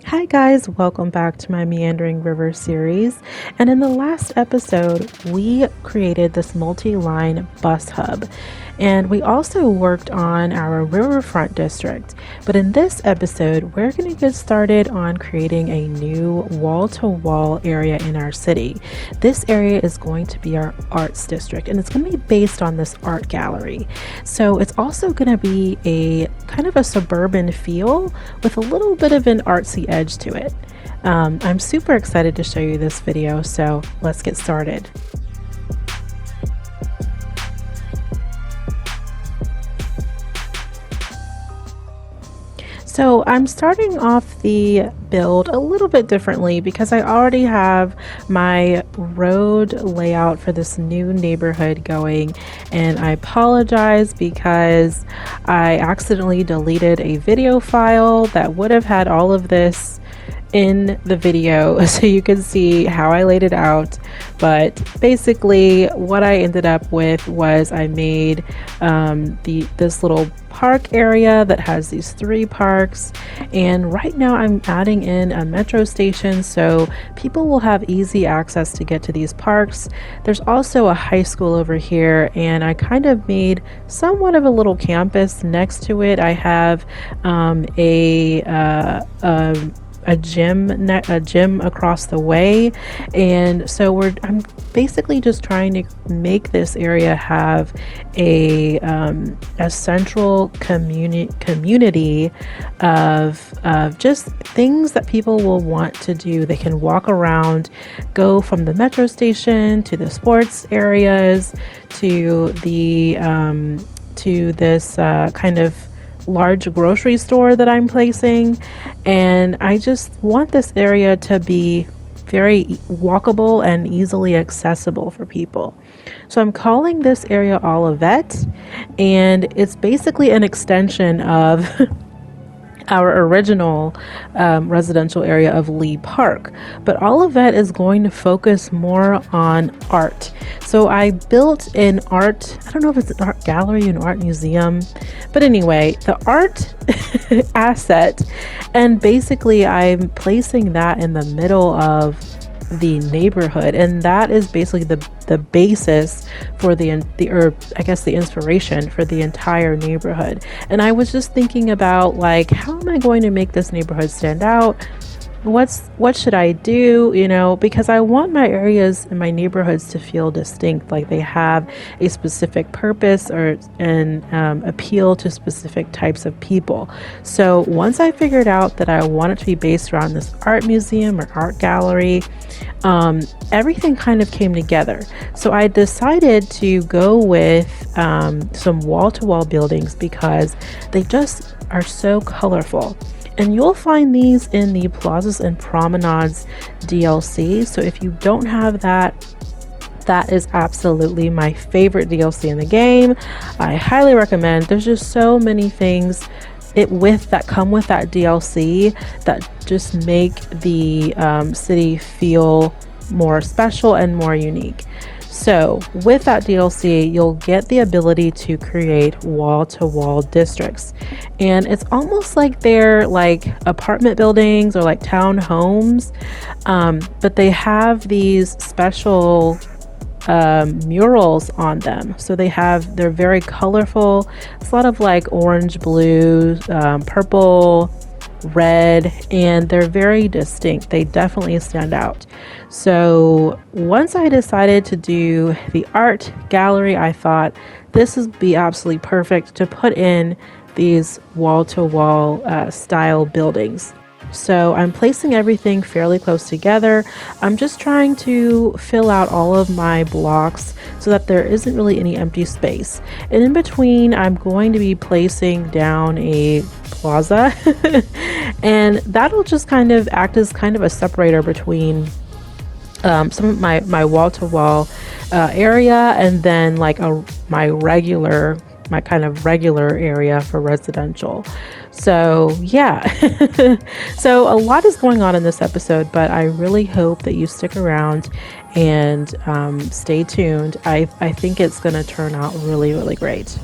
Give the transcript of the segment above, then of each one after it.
Hi guys, welcome back to my Meandering River series. And in the last episode, we created this multi-line bus hub. And we also worked on our riverfront district. But in this episode, we're going to get started on creating a new wall-to-wall area in our city. This area is going to be our arts district, and it's going to be based on this art gallery. So it's also going to be a kind of a suburban feel with a little bit of an artsy edge to it. I'm super excited to show you this video, so let's get started. So I'm starting off the build a little bit differently because I already have my road layout for this new neighborhood going, and I apologize because I accidentally deleted a video file that would have had all of this in the video so you can see how I laid it out. But basically what I ended up with was I made this little park area that has these 3 parks, and right now I'm adding in a metro station so people will have easy access to get to these parks. There's also a high school over here, and I kind of made somewhat of a little campus next to it. I have a gym across the way, and so I'm basically just trying to make this area have a central community of just things that people will want to do. They can walk around, go from the metro station to the sports areas to the to this kind of large grocery store that I'm placing, and I just want this area to be very walkable and easily accessible for people. So I'm calling this area Olivet, and it's basically an extension of our original residential area of Lee Park, but Olivet is going to focus more on art. So I built an art, I don't know if it's an art gallery, an art museum, but anyway, the art asset, and basically I'm placing that in the middle of the neighborhood, and that is basically the basis for the inspiration for the entire neighborhood. And I was just thinking about, like, how am I going to make this neighborhood stand out? What should I do, because I want my areas and my neighborhoods to feel distinct, like they have a specific purpose and appeal to specific types of people. So once I figured out that I want it to be based around this art museum or art gallery, everything kind of came together. So I decided to go with some wall-to-wall buildings because they just are so colorful. And you'll find these in the Plazas and Promenades DLC. So if you don't have that, that is absolutely my favorite DLC in the game. I highly recommend. There's just so many things that come with that DLC that just make the city feel more special and more unique. So with that DLC, you'll get the ability to create wall-to-wall districts, and it's almost like they're like apartment buildings or like townhomes, but they have these special murals on them. So they're very colorful. It's a lot of like orange, blue, purple, red, and they're very distinct. They definitely stand out. So once I decided to do the art gallery, I thought this would be absolutely perfect to put in these wall-to-wall style buildings. So I'm placing everything fairly close together. I'm just trying to fill out all of my blocks so that there isn't really any empty space. And in between, I'm going to be placing down a plaza and that'll just kind of act as kind of a separator between some of my wall-to-wall area and then like my kind of regular area for residential. So yeah, so a lot is going on in this episode, but I really hope that you stick around and stay tuned. I think it's going to turn out really, really great.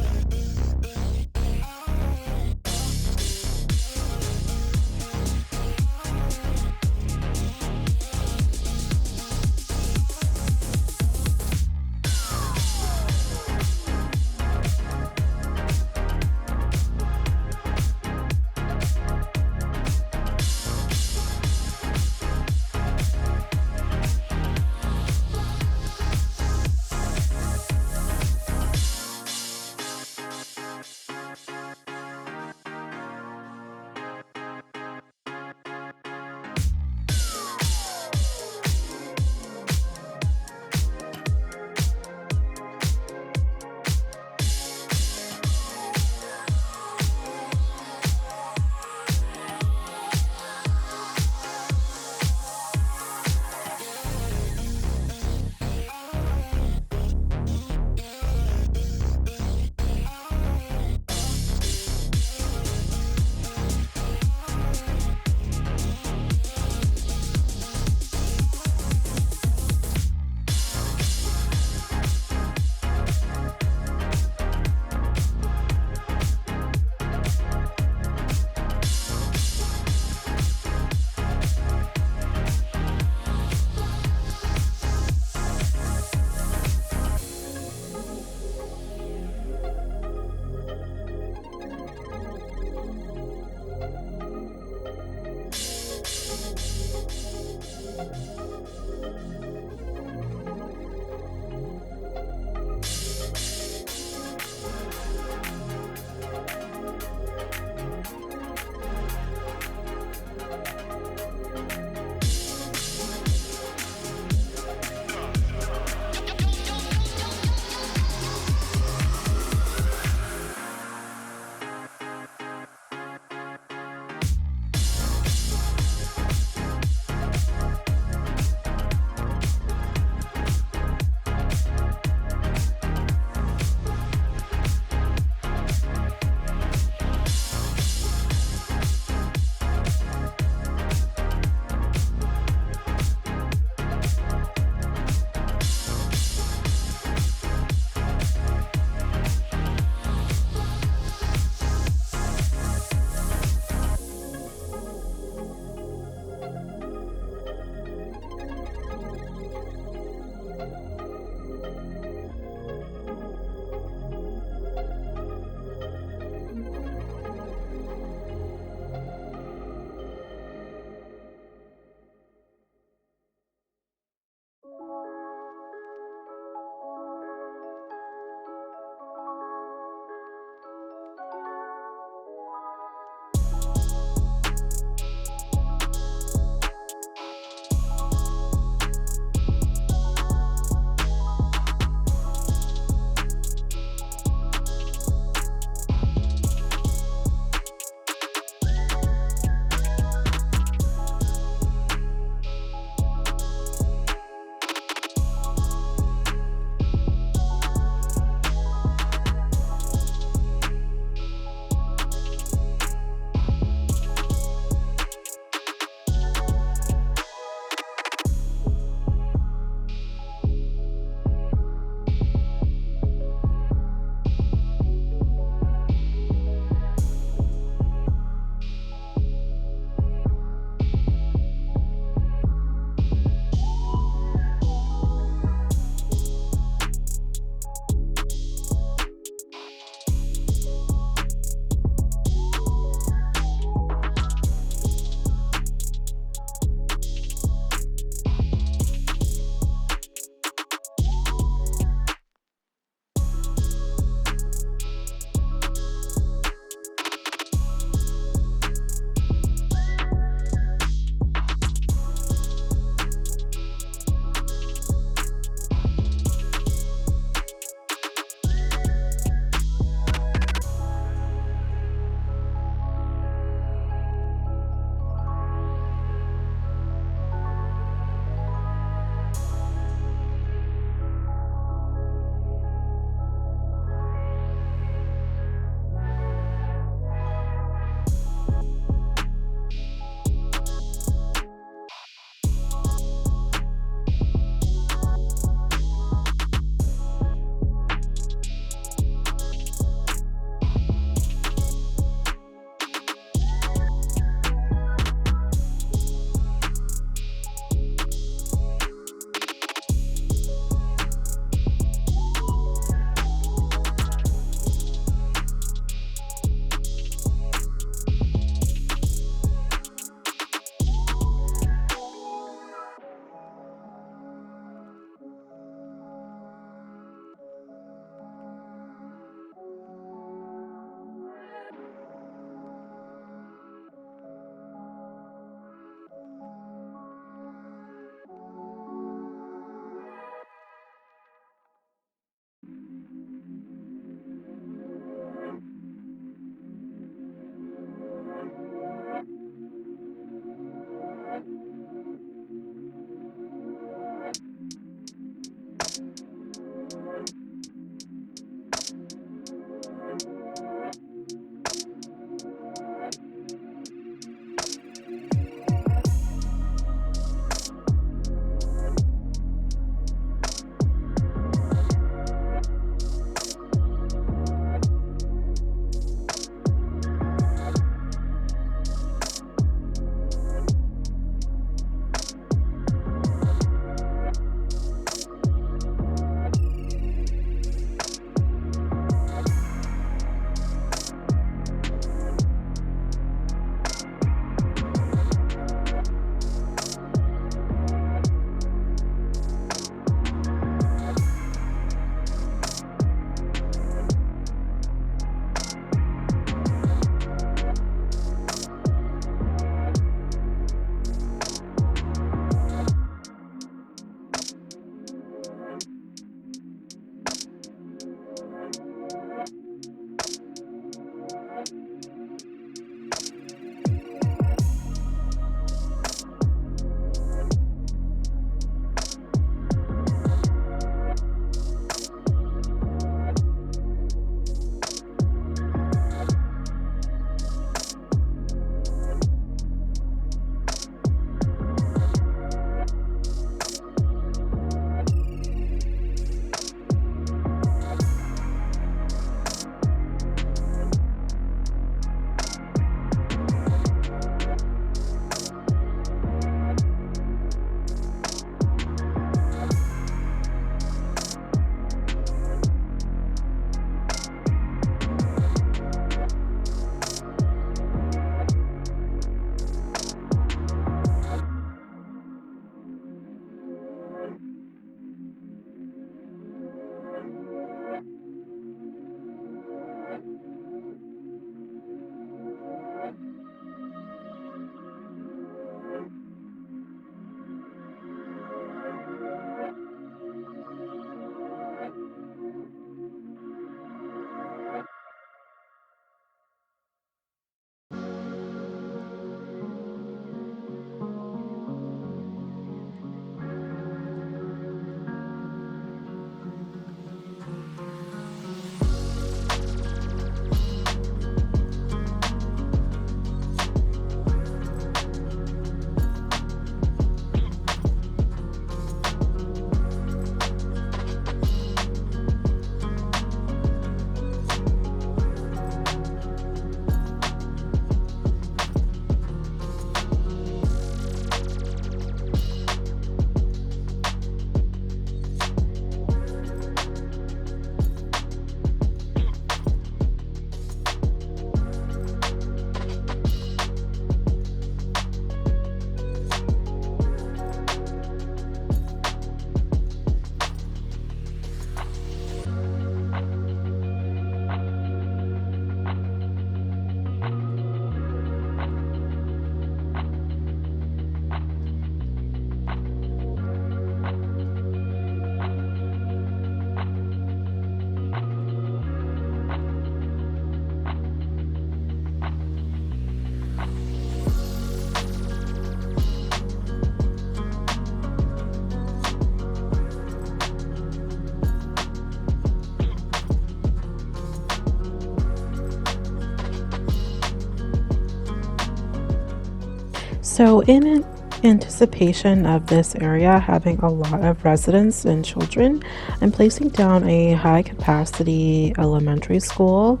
So, in anticipation of this area having a lot of residents and children, I'm placing down a high capacity elementary school.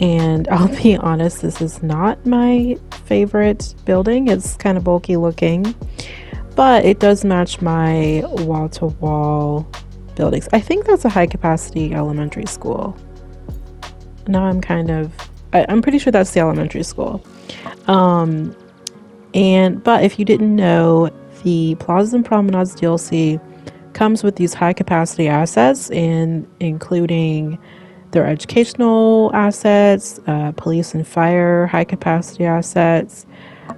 And I'll be honest, this is not my favorite building. It's kind of bulky looking, but it does match my wall to wall buildings. I think that's a high capacity elementary school. Now I'm pretty sure that's the elementary school. But if you didn't know, the Plazas and Promenades DLC comes with these high capacity assets, and including their educational assets, police and fire high capacity assets.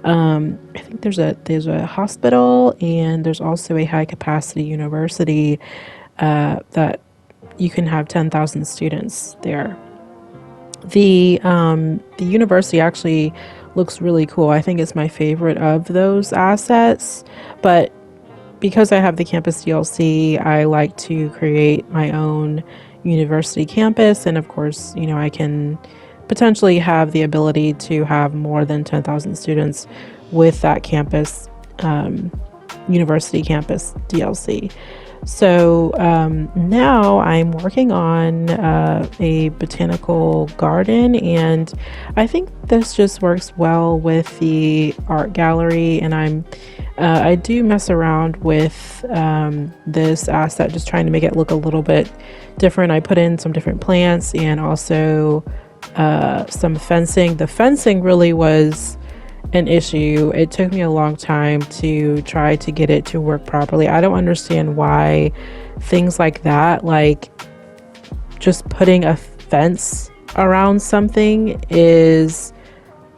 I think there's a hospital, and there's also a high capacity university that you can have 10,000 students there. The university actually looks really cool. I think it's my favorite of those assets, but because I have the campus DLC, I like to create my own university campus, and of course, I can potentially have the ability to have more than 10,000 students with that campus, university campus DLC. So now I'm working on a botanical garden, and I think this just works well with the art gallery, and I do mess around with this asset, just trying to make it look a little bit different. I put in some different plants and also some fencing. The fencing really was an issue. It took me a long time to try to get it to work properly. I don't understand why things like that, like just putting a fence around something, is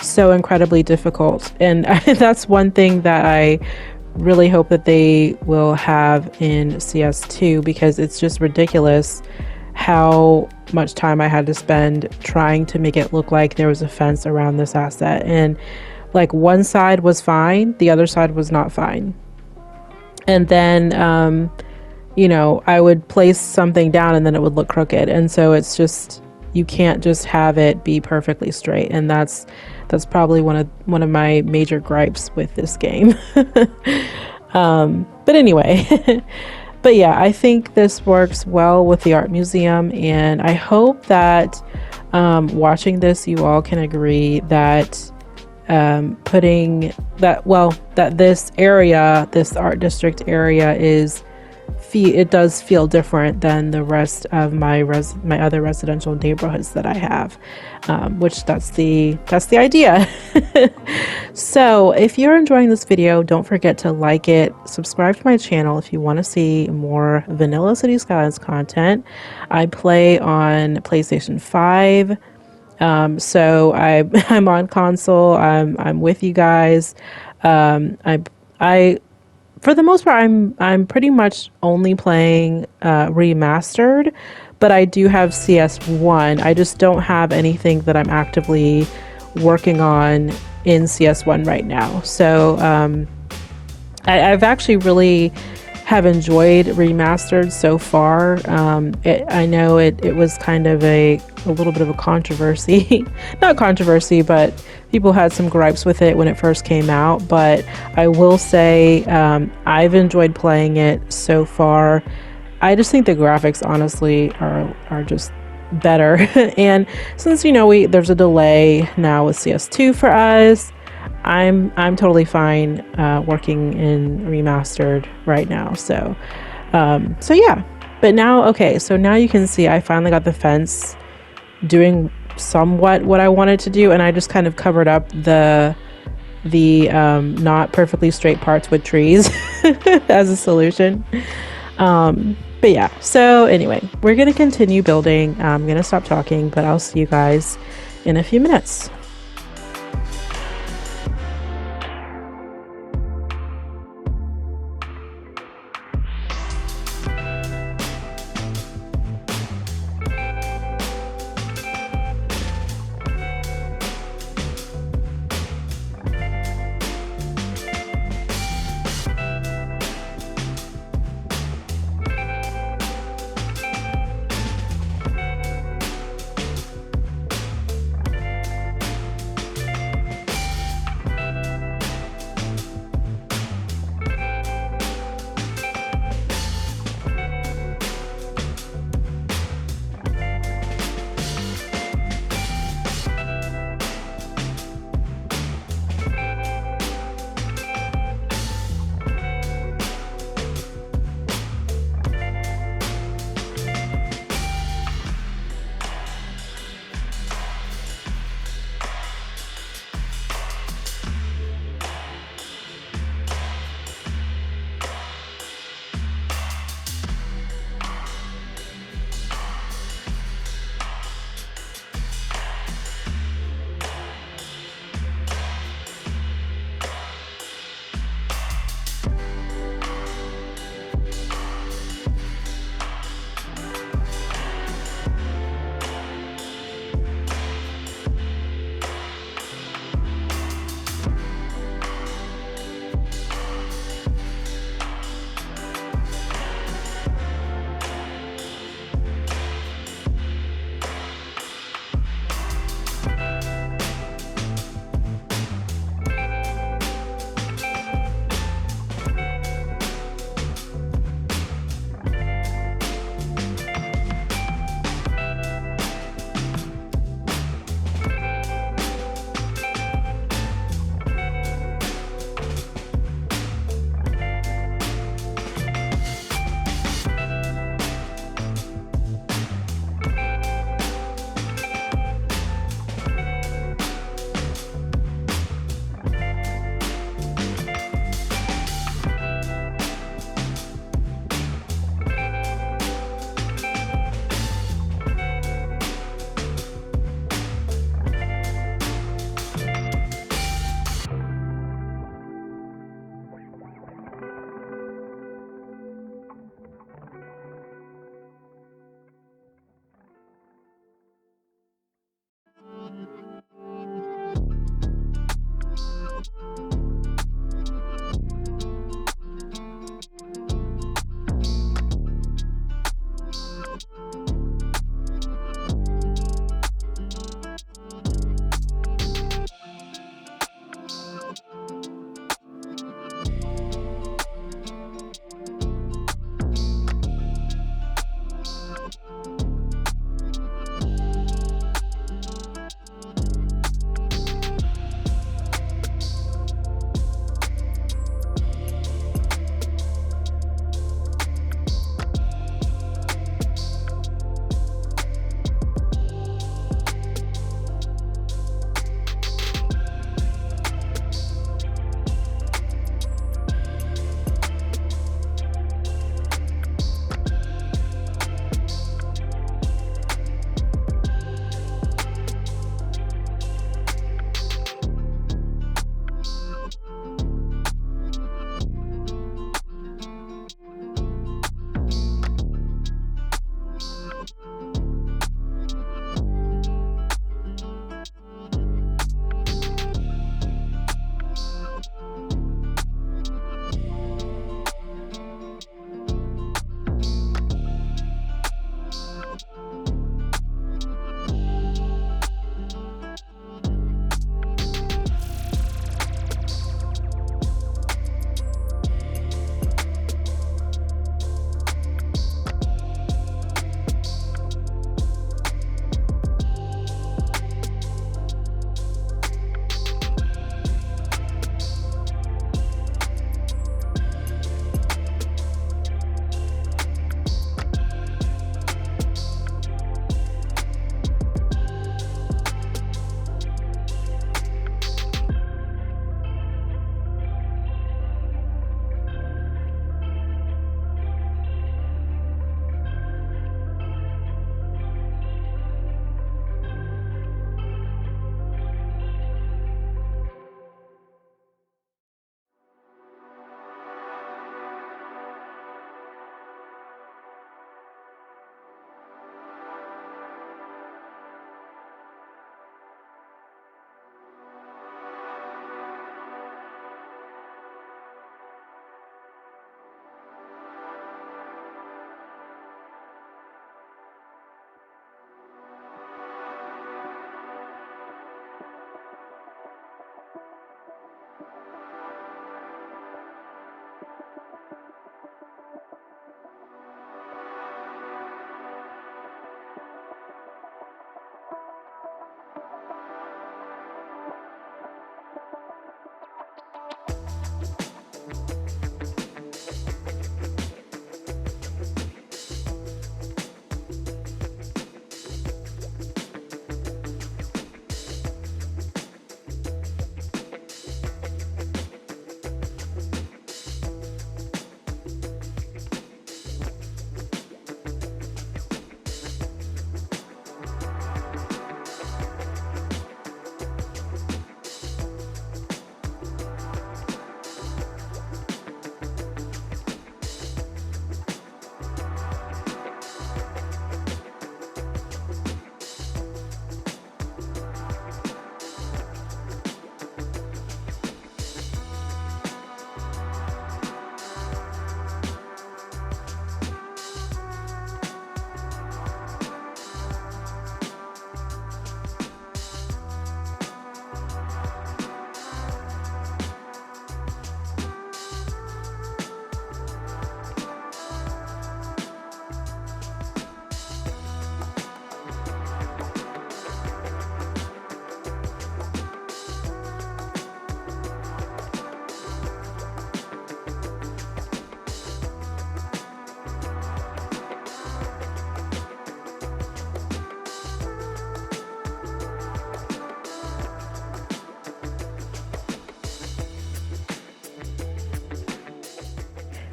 so incredibly difficult. And that's one thing that I really hope that they will have in CS2, because it's just ridiculous how much time I had to spend trying to make it look like there was a fence around this asset. And like one side was fine, the other side was not fine. And then, I would place something down and then it would look crooked. And so it's just, you can't just have it be perfectly straight. And that's probably one of my major gripes with this game. But anyway, but yeah, I think this works well with the art museum, and I hope that watching this, you all can agree that that this area, this art district area, it does feel different than the rest of my other residential neighborhoods that I have, which that's the idea. So if you're enjoying this video, don't forget to like it, subscribe to my channel if you want to see more vanilla City Skylines content. I play on PlayStation 5. So I'm on console. I'm with you guys. I for the most part, I'm pretty much only playing Remastered, but I do have CS1. I just don't have anything that I'm actively working on in CS1 right now. So I've actually really have enjoyed Remastered so far. I know it was kind of a little bit of a controversy. Not controversy, but people had some gripes with it when it first came out. But I will say I've enjoyed playing it so far. I just think the graphics honestly are just better. And since there's a delay now with CS2 for us, I'm totally fine working in Remastered right now. So yeah. But now, okay, so now you can see I finally got the fence doing somewhat what I wanted to do, and I just kind of covered up the not perfectly straight parts with trees as a solution. But yeah, so anyway, we're gonna continue building. I'm gonna stop talking, but I'll see you guys in a few minutes.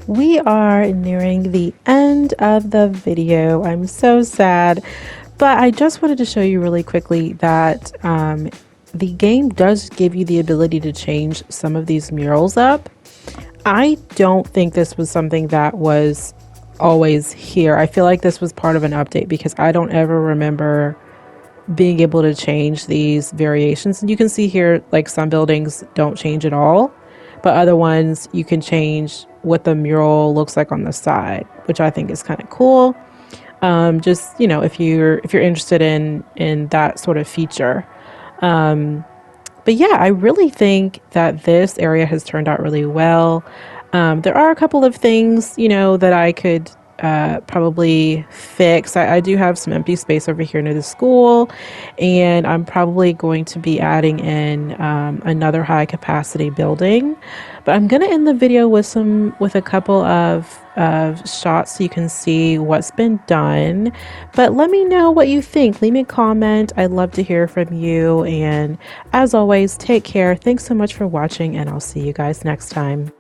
We are nearing the end of the video. I'm so sad, but I just wanted to show you really quickly that the game does give you the ability to change some of these murals up. I don't think this was something that was always here. I feel like this was part of an update because I don't ever remember being able to change these variations. And you can see here, like some buildings don't change at all, but other ones you can change what the mural looks like on the side, which I think is kind of cool. Just, you know, if you're interested in that sort of feature. But yeah, I really think that this area has turned out really well. There are a couple of things, you know, that I could probably fix. I do have some empty space over here near the school, and I'm probably going to be adding in another high capacity building. But I'm going to end the video with a couple of shots so you can see what's been done. But let me know what you think. Leave me a comment. I'd love to hear from you. And as always, take care. Thanks so much for watching, and I'll see you guys next time.